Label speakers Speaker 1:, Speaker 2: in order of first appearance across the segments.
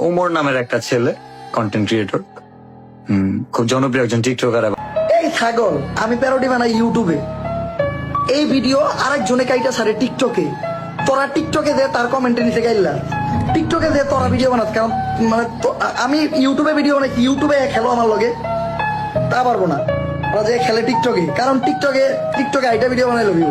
Speaker 1: ওমর নামের একটা ছেলে, কন্টেন্ট ক্রিয়েটর, খুব জনপ্রিয় একজন টিকটকার।
Speaker 2: এই ছাগল, আমি প্যারোডি বানাই ইউটিউবে, এই ভিডিও আরেকজনে কাইটা সারে টিকটকে। তোরা টিকটকে দে তার কমেন্টে নিচে গাইলা, টিকটকে দে তোরা ভিডিও বানাত। কারণ মানে আমি ইউটিউবে ভিডিও বানাই, ইউটিউবে খেলো আমার লগে তা পারবো না। ওরা যে খেলে টিকটকে, কারণ টিকটকে আইটা ভিডিও বানাই লবি।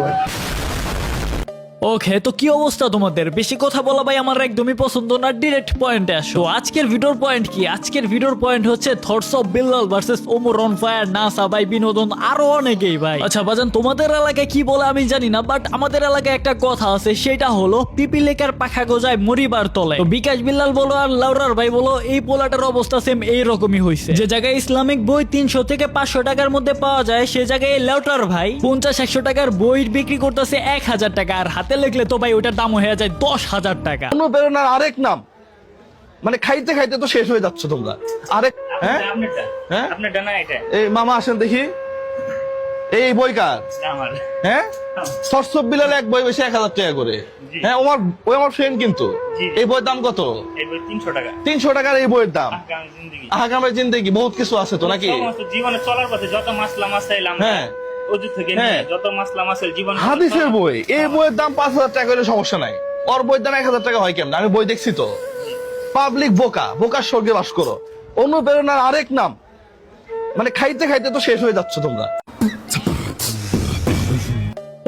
Speaker 3: ওকে, তো কি অবস্থা তোমাদের? বেশি কথা বলা ভাই আমার একদমই পছন্দ না, ডিরেক্ট পয়েন্টে আসো। আজকের ভিডিওর পয়েন্ট কি? আজকের ভিডিওর পয়েন্ট হচ্ছে thoughts of Billal versus Omar on fire, NASA ভাই, বিনোদন, আরো অনেকেই ভাই। আচ্ছা বাজান, তোমাদের এলাকায় কি বলে আমি জানি না, বাট আমাদের এলাকায় একটা কথা আছে, সেটা হলো পিপিলেকার পাখা গজায় মরিবার তলে। তো বিকাশ বিল্লাল বলো আর লাউরার ভাই বলো, এই পোলাটার অবস্থা সেম এইরকমই হয়েছে। যে জায়গায় ইসলামিক বই 300 থেকে 500 টাকার মধ্যে পাওয়া যায়, সে জায়গায় লাউটার ভাই 50-100 টাকার বই বিক্রি করতেছে 1000 টাকা, আর হাতে লিখলে তো ভাই ওটার দাম হয়ে যায় 10,000 টাকা।
Speaker 4: অনুপ্রেরণার আরেক নাম, মানে খাইতে খাইতে তো শেষ হয়ে যাচ্ছ তোমরা। আরেক হ্যাঁ হ্যাঁ এই মামা আসেন দেখি, এই বই কার? হ্যাঁ, থটস অফ বিল্লাল এক বই বেশি 1000 টাকা করে। হ্যাঁ, ওই আমার ফ্রেন্ড, কিন্তু এই বইয়ের দাম কত? 300 টাকার এই বইয়ের দাম। আগামী জিন্দেগি বহুত কিছু আছে তো নাকি
Speaker 5: জীবনে চলার পথে যত মাসলা মাসাইলাম, হ্যাঁ যত মাসলা মাসাইল জীবন।
Speaker 4: হাদিসের বই, এই বইয়ের দাম 5000 টাকা করে সমস্যা নাই, ওর বইয়ের দাম 1000 টাকা হয় কেমন? আমি বই দেখছি তো। পাবলিক বোকার স্বর্গে বাস করো। অনুপ্রেরণার আরেক নাম, মানে খাইতে খাইতে তো শেষ হয়ে যাচ্ছ তোমরা।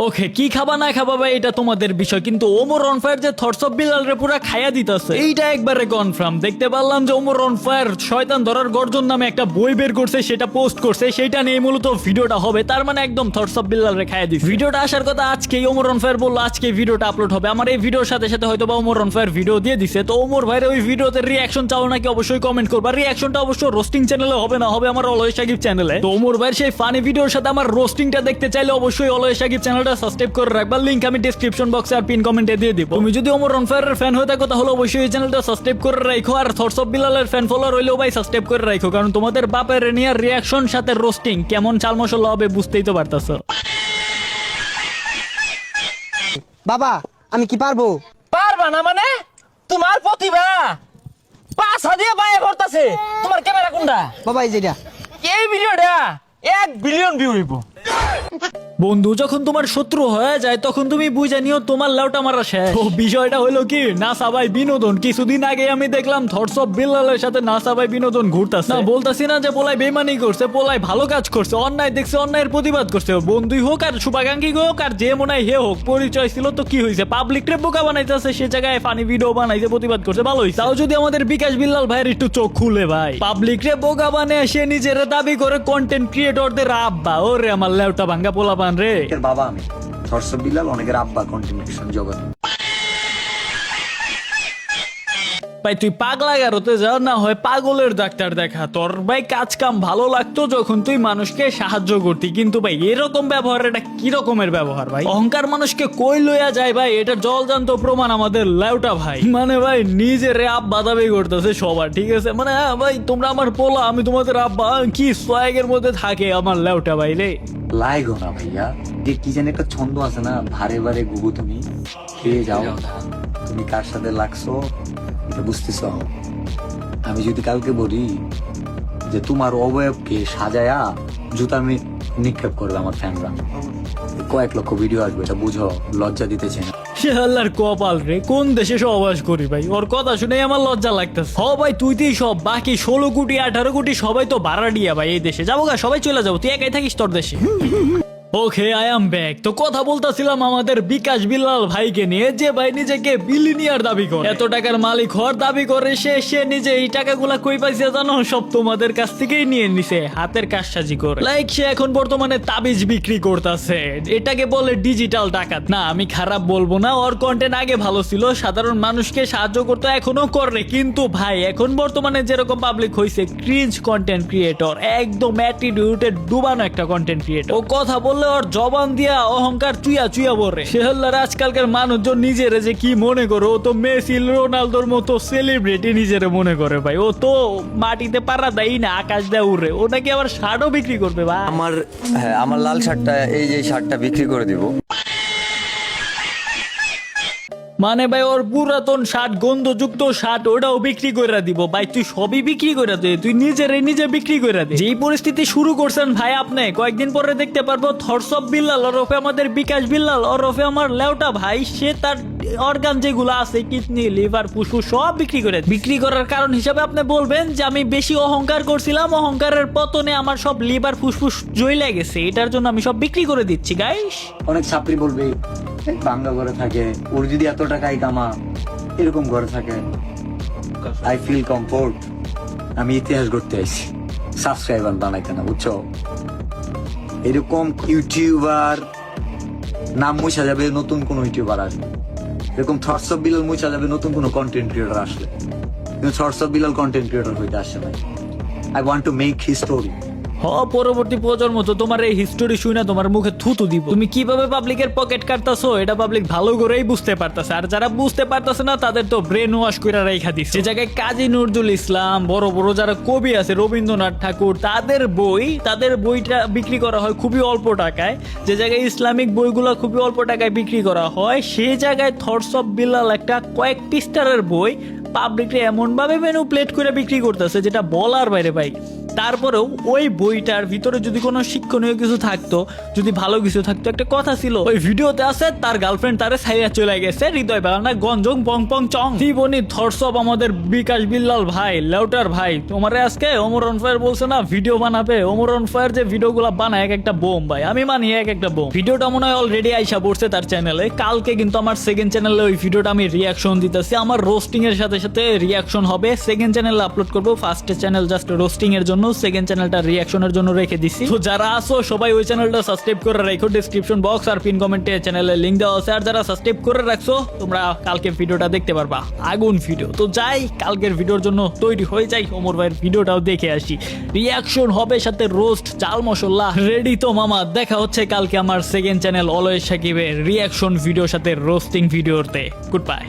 Speaker 3: ওকে, কি খাবা না খাবা ভাই এটা তোমাদের বিষয়, কিন্তু ওমর অন ফায়ার যে থটস অফ বিল্লাল রে পুরা খাইয়া দিতেছে এইটা একবারে কনফার্ম। দেখতে পারলাম যে ওমর অন ফায়ার শয়তান ধরার গর্জন নামে একটা বই বের করছে, সেটা পোস্ট করছে, সেটা নিয়ে মূলত ভিডিওটা হবে। তার মানে একদম থটস অফ বিল্লাল রে খাইয়া দিচ্ছে। ভিডিওটা আসার কথা আজকেই, ওমর অন ফায়ার বললো আজকে ভিডিওটা আপলোড হবে। আমার এই ভিডিওর সাথে সাথে হয়তো বা ওমর অন ফায়ার ভিডিও দিয়ে দিছে। তো ওমর ভাইয়ের ওই ভিডিওতে রিঅ্যাকশন চাও নাকি অবশ্যই কমেন্ট করবা। রিঅ্যাকশনটা অবশ্য রোস্টিং চ্যানেলে হবে না, হবে আমার অলওয়েজ সাকিব চ্যানেলে। তো ওমর ভাইয়ের সেই ফানি ভিডিওর সাথে আমার রোস্টিংটা দেখতে চাইলে অবশ্যই অলওয়েজ সাকিব চ্যানেলটা সাবস্ক্রাইব করে রাখবা। লিংক আমি ডেসক্রিপশন বক্সে আর পিন কমেন্টে দিয়ে দিব। তুমি যদি ওমর অন ফায়ারের ফ্যান হয়ে থাকো তাহলে অবশ্যই এই চ্যানেলটা সাবস্ক্রাইব করে রাখো, আর থটস অফ বিল্লালের ফ্যান ফলোয়ার হইলেও ভাই সাবস্ক্রাইব করে রাখো, কারণ তোমাদের বাপের নিয়ে রিঅ্যাকশন সাথে রোস্টিং কেমন চাল মশলা হবে বুঝতেই তো পারতাছো।
Speaker 6: বাবা আমি কি পারবো?
Speaker 7: পারবা না মানে? তোমার প্রতিভা পাছা দিয়ে বাইরে করতেছে। তোমার ক্যামেরা কোনটা?
Speaker 6: বাবা এই যেটা।
Speaker 7: এই ভিডিওটা 1 বিলিয়ন ভিউ হইব।
Speaker 3: বন্ধু যখন তোমার শত্রু হয়ে যায় তখন তুমি বুঝে নিও তোমার লাউটা মারা শেষ। তো বিষয়টা হলো কি, নাসা ভাই বিনোদন, কিছুদিন আগে আমি দেখলাম থটস অফ বিল্লালের সাথে নাসা ভাই বিনোদন ঘুরতাছে। না বলতাছি না যে পোলাই বেমানি করছে, পোলাই ভালো কাজ করছে, অন্যায় দেখছে অন্যায়ের প্রতিবাদ করছে। বন্ধুই হোক আর শুভাকাঙ্ক্ষী হোক আর যে মনে হয় হে হোক, পরিচয় ছিল তো কি হয়েছে, পাবলিক রে বোকা বানাইতেছে, সে জায়গায় ফানি ভিডিও বানাইছে, প্রতিবাদ করছে, ভালো হয়েছে। তাও যদি আমাদের বিকাশ বিল্লাল ভাইয়ের একটু চোখ খুলে ভাই, পাবলিক রে বোকা বানিয়ে সে নিজের দাবি করে কন্টেন্ট ক্রিয়েটরদের আব্বা। ওরে আমার লেউটা ভাঙ্গা পোলাপান রে।
Speaker 1: বাবা আমি থটস অফ বিল্লাল, অনেকের আব্বা কন্টেন্ট ক্রিয়েশন জগৎ।
Speaker 3: ভাই তুই পাগলা গারোতে যা, না হয় পাগলের ডাক্তার দেখা। তোর ভাই কাজ কাম ভালো লাগতো যখন তুই মানুষকে সাহায্য করতি, কিন্তু ভাই এরকম ব্যবহার, এটা কি রকমের ব্যবহার ভাই? অহংকার মানুষকে কই লইয়া যায় ভাই, এটা জল জান্ত প্রমাণ আমাদের লেউটা ভাই। মানে ভাই নিজের আব্বা দাবি করতেছে সবার, ঠিক আছে, মানে হ্যাঁ ভাই তোমরা আমার পোলা, আমি তোমাদের আব্বা, কি সোয়াগের মধ্যে থাকে আমার লেউটা ভাই রে।
Speaker 1: লাইগো না ভাইয়া, যে কি জানি একটা ছন্দ আছে না, ভারে ভারে গুবু তুমি খেয়ে যাও, তুমি কার সাথে লাগছো এটা বুঝতেছ। আমি যদি কালকে বলি যে তোমার অবয়বকে সাজায়া জুতা আমি নিক্ষেপ করবে আমার ফ্যানরা, কয়েক লক্ষ ভিডিও আসবে, এটা বুঝো, লজ্জা দিতেছে না।
Speaker 3: সে আল্লাহর কপাল রে, কোন দেশে সহবাস করি ভাই, ওর কথা শুনে আমার লজ্জা লাগতেছে। হ ভাই তুই তুই সব, বাকি 16 কোটি 18 কোটি সবাই তো ভাড়া দিয়া ভাই, এই দেশে যাবো গা, সবাই চলে যাবো, তুই একাই থাকিস তোর দেশে। Okay I am back. তো কথা বলতেছিলাম আমাদের বিকাশ বিল্লাল ভাইকে নিয়ে, যে ভাই নিজেকে বিলিনিয়ার দাবি করে, এত টাকার মালিক হওয়ার দাবি করে। সে নিজে এই টাকাগুলা কই পাইছে জানো? সব তোমাদের কাছ থেকেই নিয়ে নিছে হাতের কাজসাজি করে। লাইক সে এখন বর্তমানে তাবিজ বিক্রি করতেছে, এটাকে বলে ডিজিটাল ডাকাত। না আমি খারাপ বলবো না, ওর কন্টেন্ট আগে ভালো ছিল, সাধারণ মানুষকে সাহায্য করতে এখনো করে, কিন্তু ভাই এখন বর্তমানে যেরকম পাবলিক হইছে, ক্রিঞ্জ কন্টেন্ট ক্রিয়েটর, একদম অ্যাটিটিউডে ডুবানো একটা কন্টেন্ট ক্রিয়েটর। ও কথা বললে ওর জবান দিয়া অহংকার চুইয়া চুইয়া বলে। সেহল্লার আজকালকার মানুষজন নিজেরে যে কি মনে করে, ও তো মেসি রোনালদোর মতো সেলিব্রিটি নিজেরে মনে করে ভাই। ও তো মাটিতে পাড়া দেয় না, আকাশ দেয় উড়ে। ও নাকি আবার শার্টও বিক্রি করবে ভাই।
Speaker 8: আমার লাল শার্টটা, এই যে শার্টটা বিক্রি করে দিব।
Speaker 3: মানে ভাই ওর পুরাতন শার্ট গন্ধযুক্ত শার্ট ওটাও বিক্রি করে দিব ভাই, তুই সবই বিক্রি করে দে, তুই নিজে বিক্রি করে দে। যেই পরিস্থিতি শুরু করছেন ভাই আপনি, কয়েকদিন পরে দেখতে পারবো থরসব বিল্লাল ওরফে আমাদের বিকাশ বিল্লাল ওরফে আমার লেউটা ভাই, সে তার অর্গান যেগুলো আছে কিডনি লিভার ফুসফুস সব বিক্রি করার কারণ হিসাবে আপনি বলবেন যে আমি বেশি অহংকার করছিলাম, অহংকারের পতনে আমার সব লিভার ফুসফুস জ্বলে গেছে, এটার জন্য আমি সব বিক্রি করে দিচ্ছি গাইস।
Speaker 1: অনেক ছাত্রী বলবে বাংলা ঘরে থাকে, ওর যদি এত টাকাই কামা এরকম ঘরে থাকে, আই ফিল কমফোর্ট। আমি ইতিহাস করতে আইছি, সাবস্ক্রাইবার বানাইতে না, বুঝছো? এরকম ইউটিউবার নাম মুছা যাবে, নতুন কোন ইউটিউবার আসবে। এরকম থটস অফ বিলাল মুছা যাবে, নতুন কোন কন্টেন্ট ক্রিয়েটর আসলে। কিন্তু thoughts of Bilal content creator হইতে আসছে না। I want to make history.
Speaker 3: পরবর্তী প্রজন্ম তো তোমার এই হিস্টোরি শুনে তোমার মুখে থুতু দিব। তুমি কিভাবে পাবলিকের পকেট কাটতাছো এটা পাবলিক ভালো করেই বুঝতে পারতাছে, আর যারা বুঝতে পারতাছে না তাদের তো ব্রেন ওয়াশ করে রেখা দিচ্ছে। যে জায়গায় কাজী নজরুল ইসলাম, বড় বড় যারা কবি আছে, রবীন্দ্রনাথ ঠাকুর, তাদের বইটা বিক্রি করা হয় খুবই অল্প টাকায়। যে জায়গায় ইসলামিক বইগুলো খুবই অল্প টাকায় বিক্রি করা হয়, সেই জায়গায় থটস অফ বিল্লাল একটা কয়েক পৃষ্ঠারের বই পাবলিকরে এমন ভাবে ম্যানিপুলেট করে বিক্রি করতেছে যেটা বলার বাইরে ভাই। তারপরেও ওই বইটার ভিতরে যদি কোনো শিক্ষণীয় কিছু থাকতো, যদি ভালো কিছু থাকতো, একটা কথা ছিল ওই ভিডিওতে আছে তার গার্লফ্রেন্ড তারে ছাইয়া চলে গেছে, হৃদয় বাগানা গঞ্জং পং পং চং। জীবনী থটস অফ আমাদের বিকাশ বিল্লাল ভাই, লেউটার ভাই, তোমারে আজকে ওমর অন ফায়ার বলছে না ভিডিও বানাবে। ওমর অন ফায়ার যে ভিডিওগুলো বানায় এক একটা বোম ভাই, আমি মানি এক একটা বোম। ভিডিওটা মনে হয় অলরেডি আইসা পড়ছে তার চ্যানেলে, কালকে কিন্তু আমার সেকেন্ড চ্যানেলে ওই ভিডিওটা আমি রিয়াকশন দিতেছি। আমার রোস্টিং এর সাথে সাথে রিয়াকশন হবে, সেকেন্ড চ্যানেলে আপলোড করবো। ফার্স্ট চ্যানেল জাস্ট রোস্টিং এর জন্য, সেকেন্ড চ্যানেলটা রিয়াকশনের জন্য রেখে দিছি। তো যারা আসো সবাই ওই চ্যানেলটা সাবস্ক্রাইব করে রাখো, ডেসক্রিপশন বক্স আর পিন কমেন্টে চ্যানেলের লিংক দেওয়া আছে। আর যারা সাবস্ক্রাইব করে রাখছো তোমরা কালকে ভিডিওটা দেখতে পারবা, আগুন ভিডিও। তো যাই কালকের ভিডিওর জন্য তৈরি হয়ে যাই, ওমর ভাইয়ের ভিডিওটাও দেখে আসি, রিয়াকশন হবে সাথে রোস্ট চাল মশলা রেডি। তো মামা দেখা হচ্ছে কালকে আমার সেকেন্ড চ্যানেল অলওয়েজ সাকিবের রিয়াকশন ভিডিওর সাথে রোস্টিং ভিডিওতে। Good bye.